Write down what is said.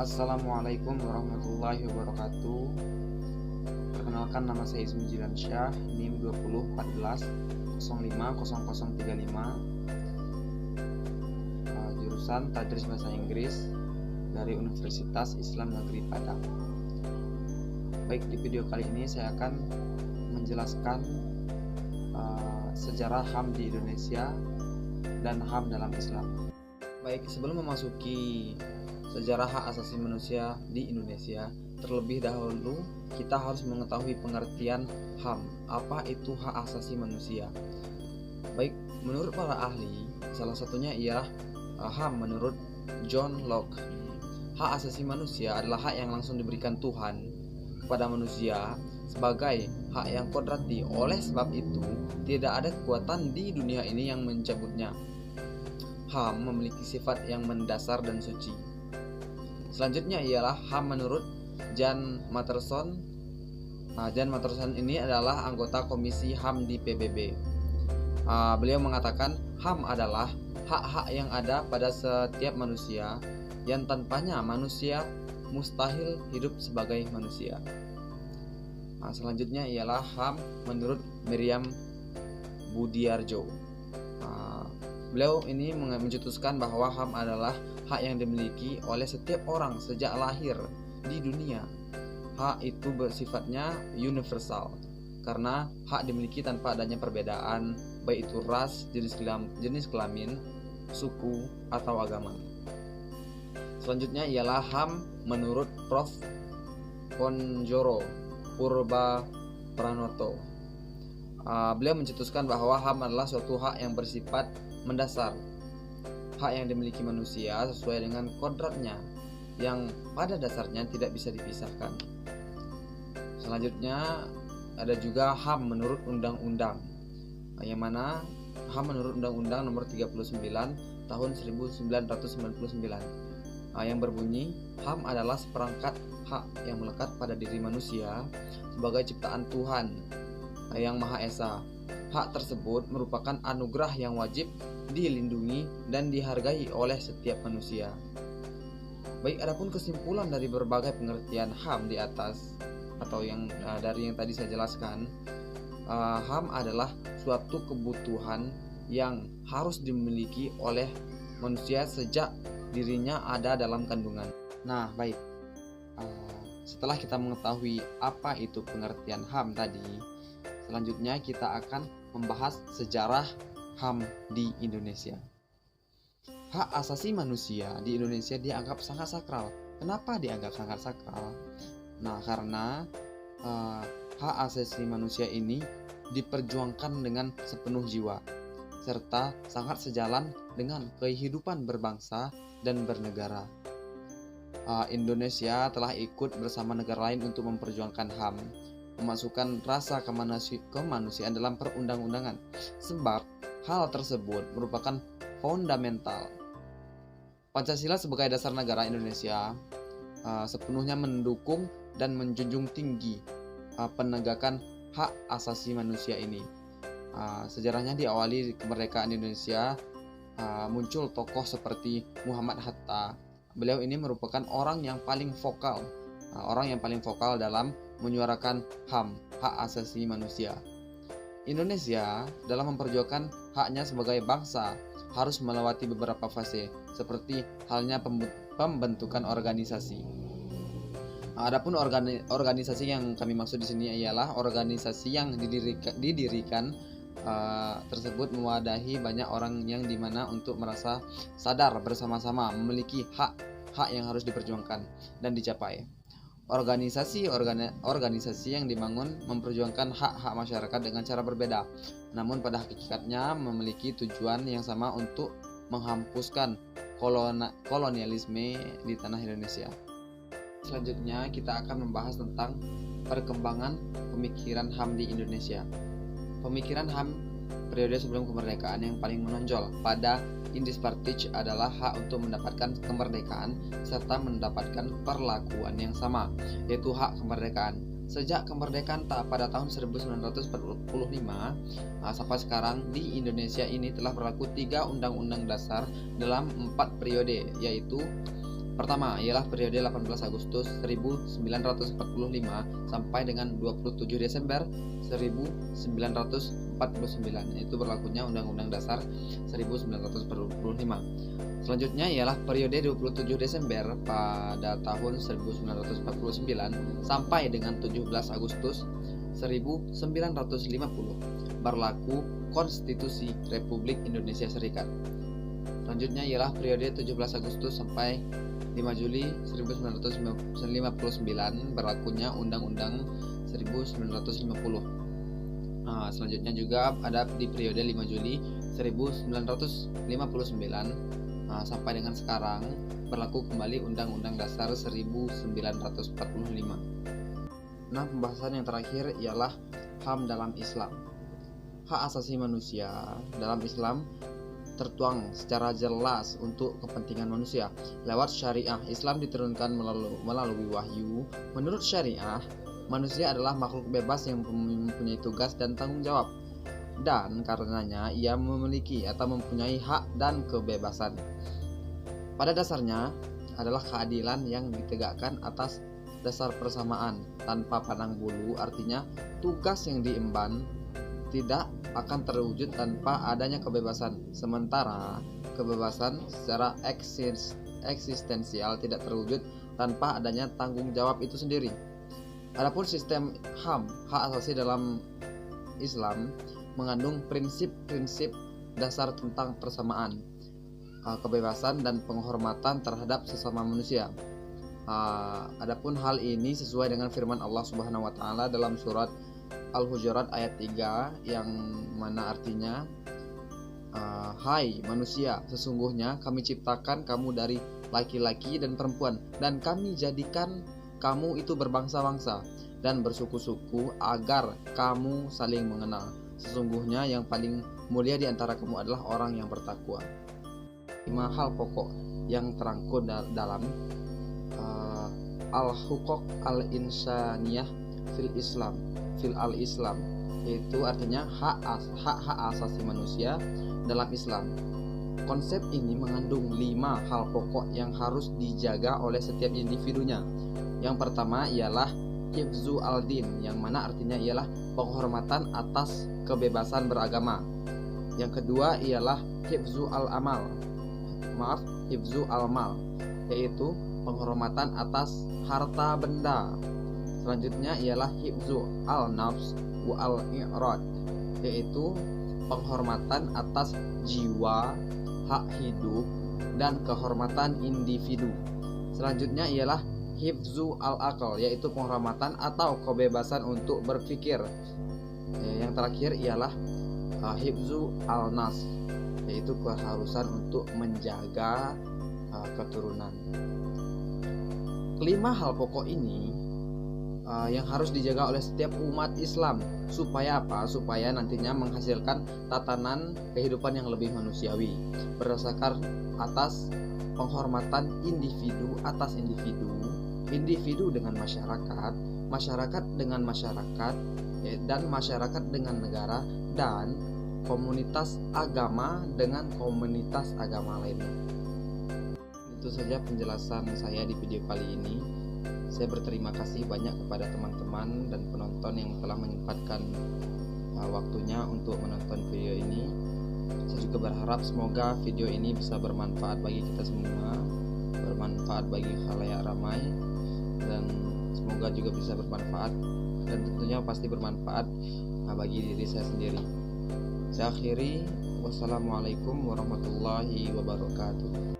Assalamualaikum warahmatullahi wabarakatuh. Perkenalkan, nama saya Ismi Jilansyah, NIM 2014 050035, jurusan Tadris Bahasa Inggris dari Universitas Islam Negeri Padang. Baik, di video kali ini saya akan menjelaskan sejarah HAM di Indonesia dan HAM dalam Islam. Baik, sebelum memasuki sejarah hak asasi manusia di Indonesia, terlebih dahulu kita harus mengetahui pengertian HAM. Apa itu hak asasi manusia? Baik, menurut para ahli, salah satunya ialah HAM menurut John Locke. Hak asasi manusia adalah hak yang langsung diberikan Tuhan kepada manusia sebagai hak yang kodrati. Oleh sebab itu, tidak ada kekuatan di dunia ini yang mencabutnya. HAM memiliki sifat yang mendasar dan suci. Selanjutnya ialah HAM menurut Jan Matterson. Jan Matterson ini adalah anggota Komisi HAM di PBB. Beliau mengatakan HAM adalah hak-hak yang ada pada setiap manusia yang tanpanya manusia mustahil hidup sebagai manusia. Selanjutnya ialah HAM menurut Miriam Budiarjo. Beliau ini mencetuskan bahwa HAM adalah hak yang dimiliki oleh setiap orang sejak lahir di dunia. Hak itu bersifatnya universal karena hak dimiliki tanpa adanya perbedaan, baik itu ras, jenis kelamin, suku, atau agama. Selanjutnya ialah HAM menurut Prof. Konjoro Purba Pranoto. Beliau mencetuskan bahwa HAM adalah suatu hak yang bersifat mendasar, hak yang dimiliki manusia sesuai dengan kodratnya yang pada dasarnya tidak bisa dipisahkan. Selanjutnya ada juga HAM menurut undang-undang, yang mana HAM menurut Undang-Undang Nomor 39 Tahun 1999 yang berbunyi, HAM adalah seperangkat hak yang melekat pada diri manusia sebagai ciptaan Tuhan yang Maha Esa. Hak tersebut merupakan anugerah yang wajib dilindungi dan dihargai oleh setiap manusia. Baik, adapun kesimpulan dari berbagai pengertian HAM di atas atau dari yang tadi saya jelaskan, HAM adalah suatu kebutuhan yang harus dimiliki oleh manusia sejak dirinya ada dalam kandungan. Nah, baik. Setelah kita mengetahui apa itu pengertian HAM tadi, selanjutnya kita akan membahas sejarah HAM di Indonesia. Hak asasi manusia di Indonesia dianggap sangat sakral. Kenapa dianggap sangat sakral? Nah, karena hak asasi manusia ini diperjuangkan dengan sepenuh jiwa, serta sangat sejalan dengan kehidupan berbangsa dan bernegara. Indonesia telah ikut bersama negara lain untuk memperjuangkan HAM, memasukkan rasa kemanusiaan dalam perundang-undangan, sebab hal tersebut merupakan fundamental. Pancasila sebagai dasar negara Indonesia sepenuhnya mendukung dan menjunjung tinggi penegakan hak asasi manusia ini. Sejarahnya diawali kemerdekaan Indonesia, muncul tokoh seperti Muhammad Hatta. Beliau ini merupakan orang yang paling vokal dalam menyuarakan HAM, hak asasi manusia. Indonesia dalam memperjuangkan haknya sebagai bangsa harus melewati beberapa fase, seperti halnya pembentukan organisasi. Adapun organisasi yang kami maksud di sini ialah organisasi yang didirikan tersebut mewadahi banyak orang yang dimana untuk merasa sadar bersama-sama memiliki hak yang harus diperjuangkan dan dicapai. Organisasi yang dibangun memperjuangkan hak-hak masyarakat dengan cara berbeda, namun pada hakikatnya memiliki tujuan yang sama untuk menghapuskan kolonialisme di tanah Indonesia. Selanjutnya kita akan membahas tentang perkembangan pemikiran HAM di Indonesia. Pemikiran HAM periode sebelum kemerdekaan yang paling menonjol pada Indis Partij adalah hak untuk mendapatkan kemerdekaan serta mendapatkan perlakuan yang sama, yaitu hak kemerdekaan. Sejak kemerdekaan pada tahun 1945 sampai sekarang di Indonesia ini telah berlaku 3 undang-undang dasar dalam 4 periode, yaitu Pertama ialah periode 18 Agustus 1945 sampai dengan 27 Desember 1949. Itu berlakunya Undang-Undang Dasar 1945. Selanjutnya ialah periode 27 Desember pada tahun 1949 sampai dengan 17 Agustus 1950 berlaku Konstitusi Republik Indonesia Serikat. Selanjutnya ialah periode 17 Agustus sampai 5 Juli 1959 berlakunya Undang-Undang 1950. Selanjutnya juga ada di periode 5 Juli 1959 sampai dengan sekarang berlaku kembali Undang-Undang Dasar 1945. Nah, pembahasan yang terakhir ialah HAM dalam Islam. Hak asasi manusia dalam Islam tertuang secara jelas untuk kepentingan manusia lewat syariah. Islam diturunkan melalui wahyu. Menurut syariah, manusia adalah makhluk bebas yang mempunyai tugas dan tanggung jawab, dan karenanya ia memiliki atau mempunyai hak dan kebebasan. Pada dasarnya adalah keadilan yang ditegakkan atas dasar persamaan tanpa pandang bulu, artinya tugas yang diemban tidak akan terwujud tanpa adanya kebebasan, sementara kebebasan secara eksistensial tidak terwujud tanpa adanya tanggung jawab itu sendiri. Adapun sistem HAM, hak asasi dalam Islam, mengandung prinsip-prinsip dasar tentang persamaan, kebebasan dan penghormatan terhadap sesama manusia. Adapun hal ini sesuai dengan firman Allah Subhanahu wa taala dalam surat Al-Hujurat ayat 3 yang mana artinya, hai manusia, sesungguhnya kami ciptakan kamu dari laki-laki dan perempuan, dan kami jadikan kamu itu berbangsa-bangsa dan bersuku-suku agar kamu saling mengenal. Sesungguhnya yang paling mulia di antara kamu adalah orang yang bertakwa. 5 hal pokok yang terangkum dalam Al-Huquq Al-Insaniyah fil Islam, yaitu artinya hak asasi manusia dalam Islam. Konsep ini mengandung 5 hal pokok yang harus dijaga oleh setiap individunya. Yang pertama ialah hifzu al-din, yang mana artinya ialah penghormatan atas kebebasan beragama. Yang kedua ialah hifzu al-mal, yaitu penghormatan atas harta benda. Selanjutnya ialah hifzu al-nafs wa al-i'rad, yaitu penghormatan atas jiwa, hak hidup, dan kehormatan individu. Selanjutnya ialah hifzu al-aql, yaitu penghormatan atau kebebasan untuk berpikir. Yang terakhir ialah hifzu al-nas, yaitu keharusan untuk menjaga keturunan. 5 hal pokok ini yang harus dijaga oleh setiap umat Islam. Supaya apa? Supaya nantinya menghasilkan tatanan kehidupan yang lebih manusiawi, berdasarkan atas penghormatan individu atas individu, individu dengan masyarakat, masyarakat dengan masyarakat, dan masyarakat dengan negara, dan komunitas agama dengan komunitas agama lainnya. Itu saja penjelasan saya di video kali ini. Saya berterima kasih banyak kepada teman-teman dan penonton yang telah menyempatkan waktunya untuk menonton video ini. Saya juga berharap semoga video ini bisa bermanfaat bagi kita semua, bermanfaat bagi khalayak ramai, dan semoga juga bisa bermanfaat dan tentunya pasti bermanfaat bagi diri saya sendiri. Saya akhiri, wassalamualaikum warahmatullahi wabarakatuh.